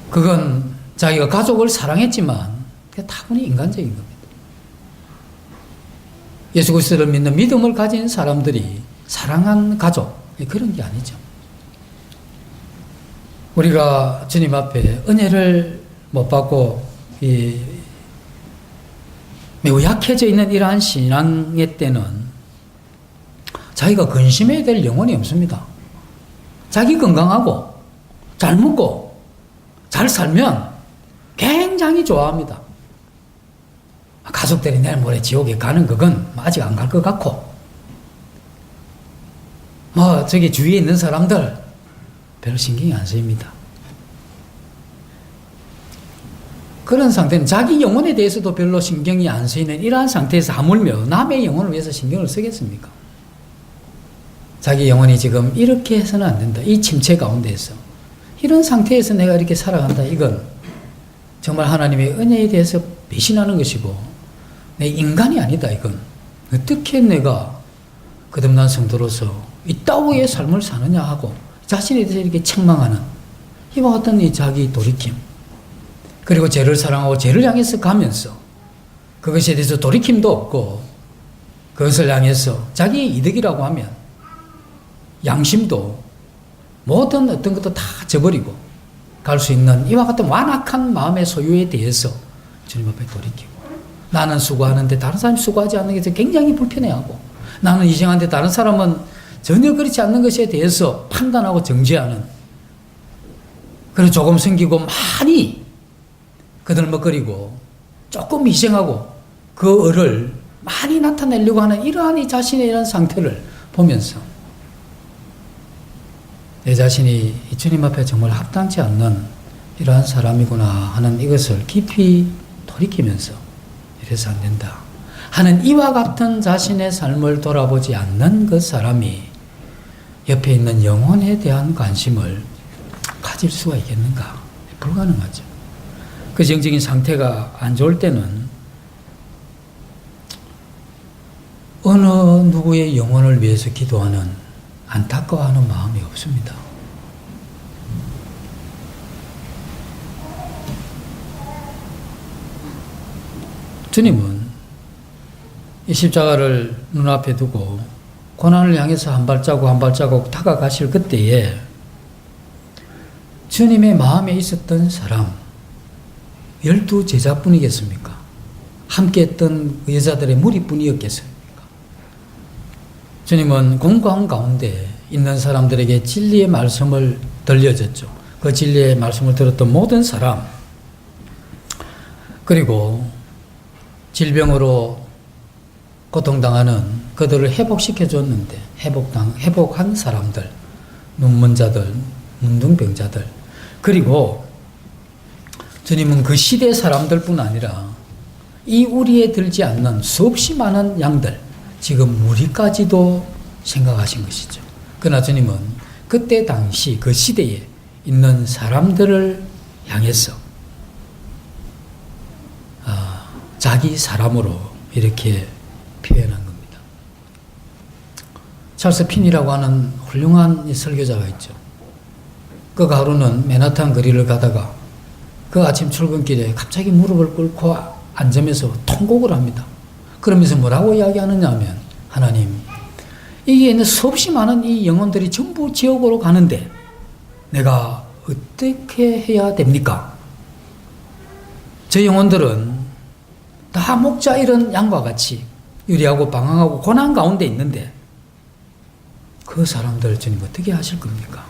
그건 자기가 가족을 사랑했지만 그게 다분히 인간적인 겁니다. 예수 그리스도를 믿는 믿음을 가진 사람들이 사랑한 가족 그런 게 아니죠. 우리가 주님 앞에 은혜를 못 받고 매우 약해져 있는 이러한 신앙의 때는 자기가 근심해야 될 영혼이 없습니다. 자기 건강하고 잘 먹고 잘 살면 굉장히 좋아합니다. 가족들이 내일 모레 지옥에 가는 그건 아직 안 갈 것 같고 저기 주위에 있는 사람들 별로 신경이 안 쓰입니다. 그런 상태는 자기 영혼에 대해서도 별로 신경이 안 쓰이는 이러한 상태에서 하물며 남의 영혼을 위해서 신경을 쓰겠습니까? 자기 영혼이 지금 이렇게 해서는 안 된다. 이 침체 가운데에서 이런 상태에서 내가 이렇게 살아간다. 이건 정말 하나님의 은혜에 대해서 배신하는 것이고 내 인간이 아니다. 이건 어떻게 내가 거듭난 성도로서 이 따위의 삶을 사느냐 하고 자신에 대해서 이렇게 책망하는 이와 같은 이 자기 돌이킴 그리고 죄를 사랑하고 죄를 향해서 가면서 그것에 대해서 돌이킴도 없고 그것을 향해서 자기 이득이라고 하면 양심도 모든 어떤 것도 다 저버리고 갈 수 있는 이와 같은 완악한 마음의 소유에 대해서 주님 앞에 돌이키고 나는 수고하는데 다른 사람이 수고하지 않는 것에 굉장히 불편해하고 나는 이생하는데 다른 사람은 전혀 그렇지 않는 것에 대해서 판단하고 정죄하는 그리고 조금 생기고 많이 거들먹거리고 조금 희생하고 그 을을 많이 나타내려고 하는 이러한 이 자신의 이런 상태를 보면서 내 자신이 주님 앞에 정말 합당치 않는 이러한 사람이구나 하는 이것을 깊이 돌이키면서 이래서 안 된다 하는 이와 같은 자신의 삶을 돌아보지 않는 그 사람이 옆에 있는 영혼에 대한 관심을 가질 수가 있겠는가? 불가능하죠. 그 정적인 상태가 안 좋을 때는 어느 누구의 영혼을 위해서 기도하는 안타까워하는 마음이 없습니다. 주님은 이 십자가를 눈앞에 두고 고난을 향해서 한 발자국 한 발자국 다가가실 그때에 주님의 마음에 있었던 사람 12제자뿐이겠습니까? 함께 했던 여자들의 무리뿐이었겠습니까? 주님은 공고한 가운데 있는 사람들에게 진리의 말씀을 들려줬죠. 그 진리의 말씀을 들었던 모든 사람, 그리고 질병으로 고통당하는 그들을 회복시켜줬는데 회복한 사람들, 눈먼 자들, 문둥병자들, 그리고 주님은 그 시대 사람들뿐 아니라 이 우리에 들지 않는 수없이 많은 양들, 지금 무리까지도 생각하신 것이죠. 그러나 주님은 그때 당시 그 시대에 있는 사람들을 향해서 자기 사람으로 이렇게 표현한 겁니다. 찰스 핀이라고 하는 훌륭한 설교자가 있죠. 그 하루는 맨하탄 거리를 가다가 그 아침 출근길에 갑자기 무릎을 꿇고 앉으면서 통곡을 합니다. 그러면서 뭐라고 이야기하느냐 하면, 하나님, 이게 있는 수없이 많은 이 영혼들이 전부 지옥으로 가는데 내가 어떻게 해야 됩니까? 저 영혼들은 다 목자 잃은 양과 같이 유리하고 방황하고 고난 가운데 있는데 그 사람들 주님 어떻게 하실 겁니까?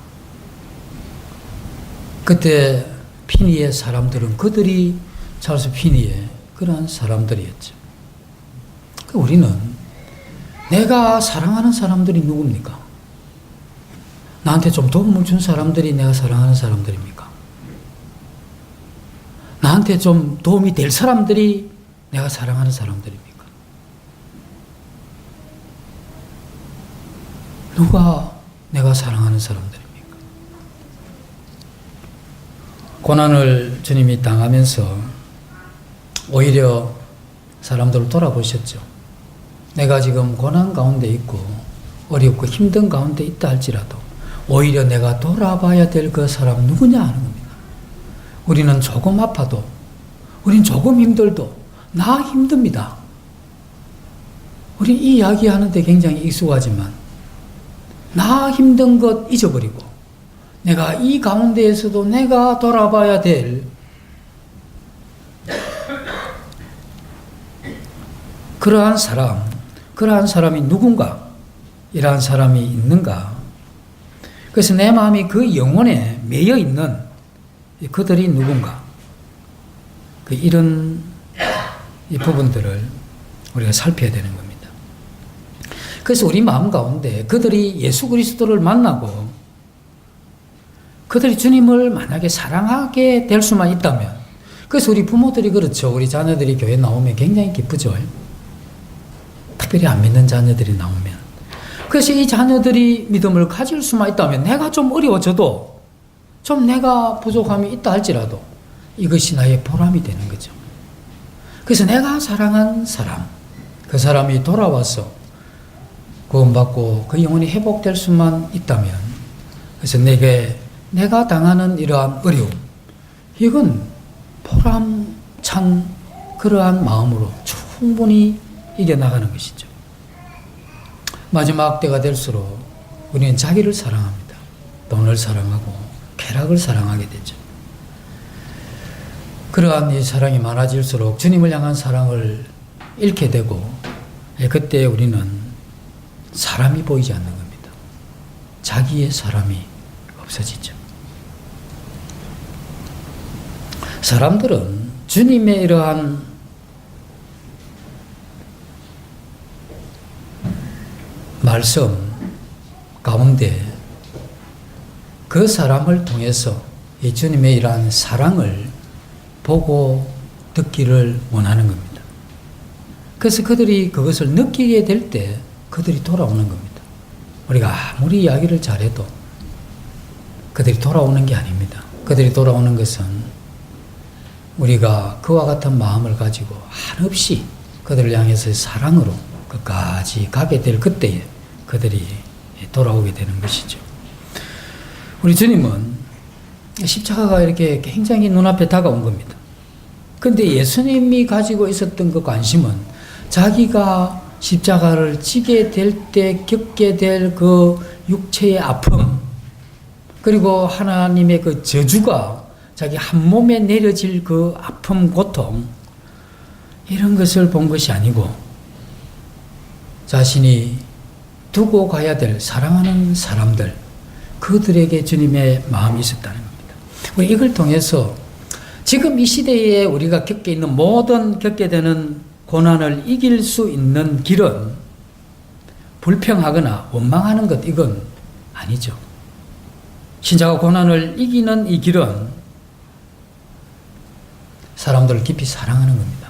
그때 피니의 사람들은 그들이 찰스 피니의 그러한 사람들이었죠. 우리는 내가 사랑하는 사람들이 누굽니까? 나한테 좀 도움을 준 사람들이 내가 사랑하는 사람들입니까? 나한테 좀 도움이 될 사람들이 내가 사랑하는 사람들입니까? 누가 내가 사랑하는 사람들입니까? 고난을 주님이 당하면서 오히려 사람들을 돌아보셨죠. 내가 지금 고난 가운데 있고 어렵고 힘든 가운데 있다 할지라도 오히려 내가 돌아봐야 될 그 사람 누구냐 하는 겁니다. 우리는 조금 아파도, 우린 조금 힘들도 나 힘듭니다. 우리 이 이야기 하는데 굉장히 익숙하지만 나 힘든 것 잊어버리고 내가 이 가운데에서도 내가 돌아봐야 될 그러한 사람이 누군가, 이러한 사람이 있는가. 그래서 내 마음이 그 영혼에 매여 있는 그들이 누군가. 이런 이 부분들을 우리가 살펴야 되는 겁니다. 그래서 우리 마음 가운데 그들이 예수 그리스도를 만나고 그들이 주님을 만약에 사랑하게 될 수만 있다면, 그래서 우리 부모들이 그렇죠. 우리 자녀들이 교회 나오면 굉장히 기쁘죠. 특별히 안 믿는 자녀들이 나오면. 그래서 이 자녀들이 믿음을 가질 수만 있다면, 내가 좀 어려워져도 좀 내가 부족함이 있다 할지라도 이것이 나의 보람이 되는 거죠. 그래서 내가 사랑한 사람, 그 사람이 돌아와서 구원받고 그 영혼이 회복될 수만 있다면, 그래서 내가 당하는 이러한 어려움, 이건 보람찬 그러한 마음으로 충분히 이겨나가는 것이죠. 마지막 때가 될수록 우리는 자기를 사랑합니다. 돈을 사랑하고 쾌락을 사랑하게 되죠. 그러한 이 사랑이 많아질수록 주님을 향한 사랑을 잃게 되고, 그때 우리는 사람이 보이지 않는 겁니다. 자기의 사람이 없어지죠. 사람들은 주님의 이러한 말씀 가운데 그 사람을 통해서 이 주님의 이러한 사랑을 보고 듣기를 원하는 겁니다. 그래서 그들이 그것을 느끼게 될 때 그들이 돌아오는 겁니다. 우리가 아무리 이야기를 잘해도 그들이 돌아오는 게 아닙니다. 그들이 돌아오는 것은 우리가 그와 같은 마음을 가지고 한없이 그들을 향해서 사랑으로 끝까지 가게 될 그때에 그들이 돌아오게 되는 것이죠. 우리 주님은 십자가가 이렇게 굉장히 눈앞에 다가온 겁니다. 그런데 예수님이 가지고 있었던 그 관심은 자기가 십자가를 지게 될 때 겪게 될 그 육체의 아픔, 그리고 하나님의 그 저주가 자기 한 몸에 내려질 그 아픔, 고통, 이런 것을 본 것이 아니고 자신이 두고 가야 될 사랑하는 사람들, 그들에게 주님의 마음이 있었다는 겁니다. 우리 이걸 통해서 지금 이 시대에 우리가 겪게 있는 모든 겪게 되는 고난을 이길 수 있는 길은 불평하거나 원망하는 것, 이건 아니죠. 신자가 고난을 이기는 이 길은 사람들을 깊이 사랑하는 겁니다.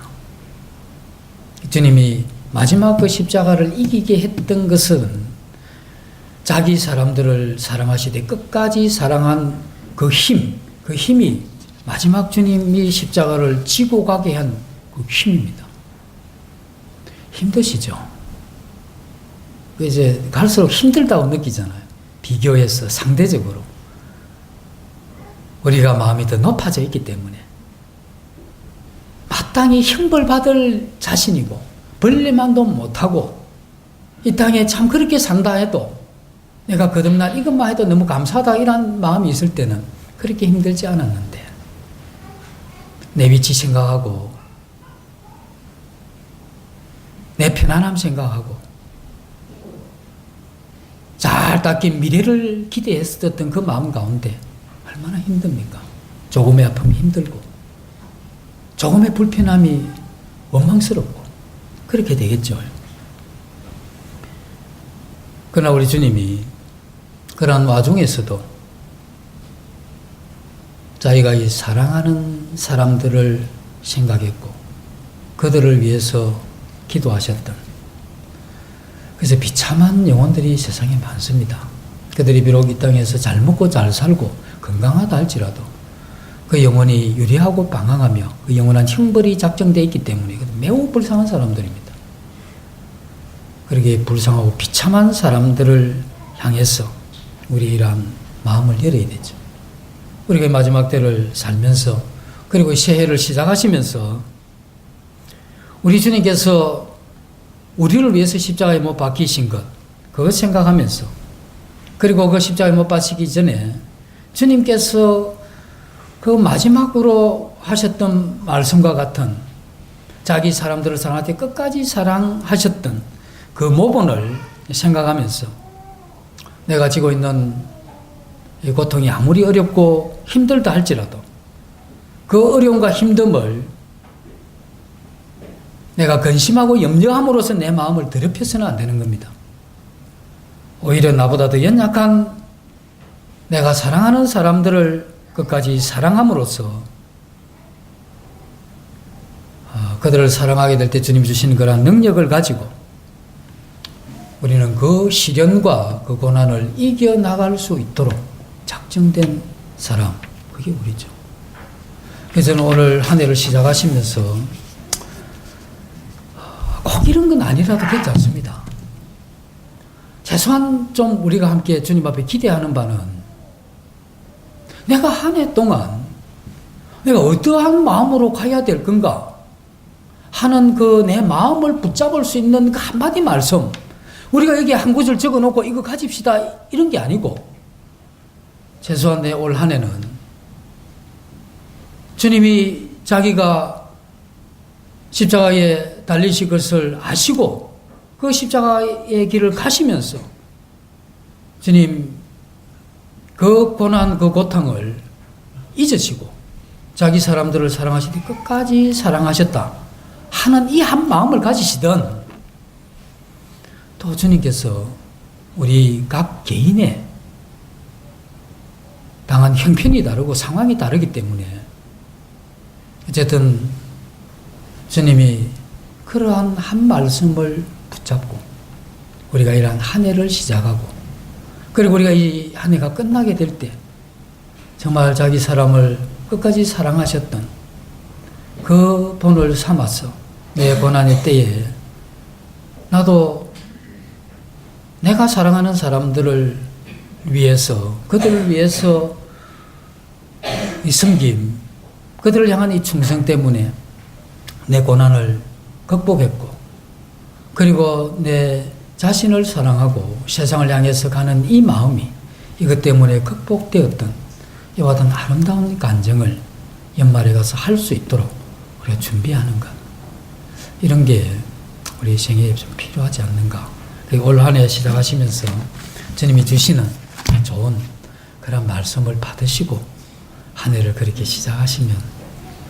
주님이 마지막 그 십자가를 이기게 했던 것은 자기 사람들을 사랑하시되 끝까지 사랑한 그 힘이 마지막 주님이 십자가를 지고 가게 한 그 힘입니다. 힘드시죠? 이제 갈수록 힘들다고 느끼잖아요. 비교해서 상대적으로. 우리가 마음이 더 높아져 있기 때문에. 마땅히 형벌받을 자신이고 벌레만도 못하고 이 땅에 참 그렇게 산다 해도 내가 거듭날 이것만 해도 너무 감사하다 이런 마음이 있을 때는 그렇게 힘들지 않았는데 내 위치 생각하고 내 편안함 생각하고 잘 닦인 미래를 기대했었던 그 마음 가운데 얼마나 힘듭니까? 조금의 아픔이 힘들고 조금의 불편함이 원망스럽고 그렇게 되겠죠. 그러나 우리 주님이 그러한 와중에서도 자기가 이 사랑하는 사람들을 생각했고 그들을 위해서 기도하셨던, 그래서 비참한 영혼들이 세상에 많습니다. 그들이 비록 이 땅에서 잘 먹고 잘 살고 건강하다 할지라도 그 영혼이 유리하고 방황하며 그 영원한 형벌이 작정되어 있기 때문에 매우 불쌍한 사람들입니다. 그렇게 불쌍하고 비참한 사람들을 향해서 우리 이러한 마음을 열어야 되죠. 우리가 마지막 때를 살면서 그리고 새해를 시작하시면서 우리 주님께서 우리를 위해서 십자가에 못 박히신 것, 그것 생각하면서 그리고 그 십자가에 못 박히기 전에 주님께서 그 마지막으로 하셨던 말씀과 같은 자기 사람들을 사랑할 때 끝까지 사랑하셨던 그 모본을 생각하면서 내가 지고 있는 이 고통이 아무리 어렵고 힘들다 할지라도 그 어려움과 힘듦을 내가 근심하고 염려함으로써 내 마음을 더럽혀서는 안 되는 겁니다. 오히려 나보다 더 연약한 내가 사랑하는 사람들을 끝까지 사랑함으로써 그들을 사랑하게 될 때 주님 주신 그런 능력을 가지고 우리는 그 시련과 그 고난을 이겨나갈 수 있도록 작정된 사람, 그게 우리죠. 그래서 저는 오늘 한 해를 시작하시면서 꼭 이런 건 아니라도 괜찮습니다. 최소한 좀 우리가 함께 주님 앞에 기대하는 바는 내가 한 해 동안 내가 어떠한 마음으로 가야 될 건가 하는 그 내 마음을 붙잡을 수 있는 그 한마디 말씀, 우리가 여기 한 구절 적어 놓고 이거 가집시다 이런 게 아니고 최소한 내 올 한 해는 주님이 자기가 십자가에 달리실 것을 아시고 그 십자가의 길을 가시면서 주님 그 고난 그 고통을 잊으시고 자기 사람들을 사랑하시되 끝까지 사랑하셨다 하는 이 한 마음을 가지시던, 또 주님께서 우리 각 개인의 당한 형편이 다르고 상황이 다르기 때문에 어쨌든 주님이 그러한 한 말씀을 붙잡고 우리가 이러한 한 해를 시작하고 그리고 우리가 이 한 해가 끝나게 될 때 정말 자기 사람을 끝까지 사랑하셨던 그 본을 삼아서 내 고난의 때에 나도 내가 사랑하는 사람들을 위해서 그들을 위해서 이 섬김, 그들을 향한 이 충성 때문에 내 고난을 극복했고 그리고 내 자신을 사랑하고 세상을 향해서 가는 이 마음이 이것 때문에 극복되었던 이와 같은 아름다운 간증을 연말에 가서 할 수 있도록 우리가 준비하는 것. 이런 게 우리 생애에 좀 필요하지 않는가. 올 한 해 시작하시면서 주님이 주시는 좋은 그런 말씀을 받으시고 한 해를 그렇게 시작하시면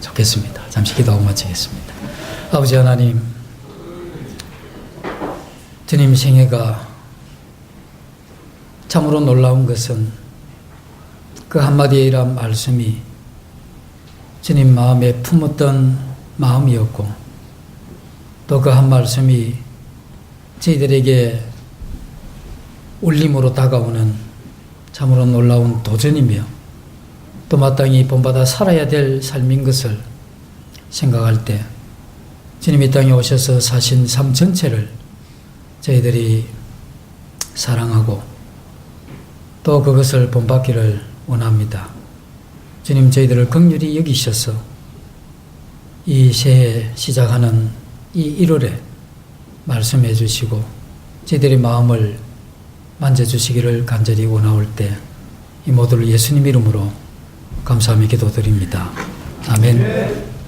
좋겠습니다. 잠시 기도하고 마치겠습니다. 아버지 하나님, 주님 생애가 참으로 놀라운 것은 그 한마디의 이런 말씀이 주님 마음에 품었던 마음이었고 또 그 한 말씀이 저희들에게 울림으로 다가오는 참으로 놀라운 도전이며 또 마땅히 본받아 살아야 될 삶인 것을 생각할 때 주님 이 땅에 오셔서 사신 삶 전체를 저희들이 사랑하고 또 그것을 본받기를 원합니다. 주님 저희들을 긍휼히 여기셔서 이 새해 시작하는 이 1월에 말씀해 주시고 저희들의 마음을 만져주시기를 간절히 원하올 때 이 모두를 예수님 이름으로 감사하며 기도드립니다. 아멘.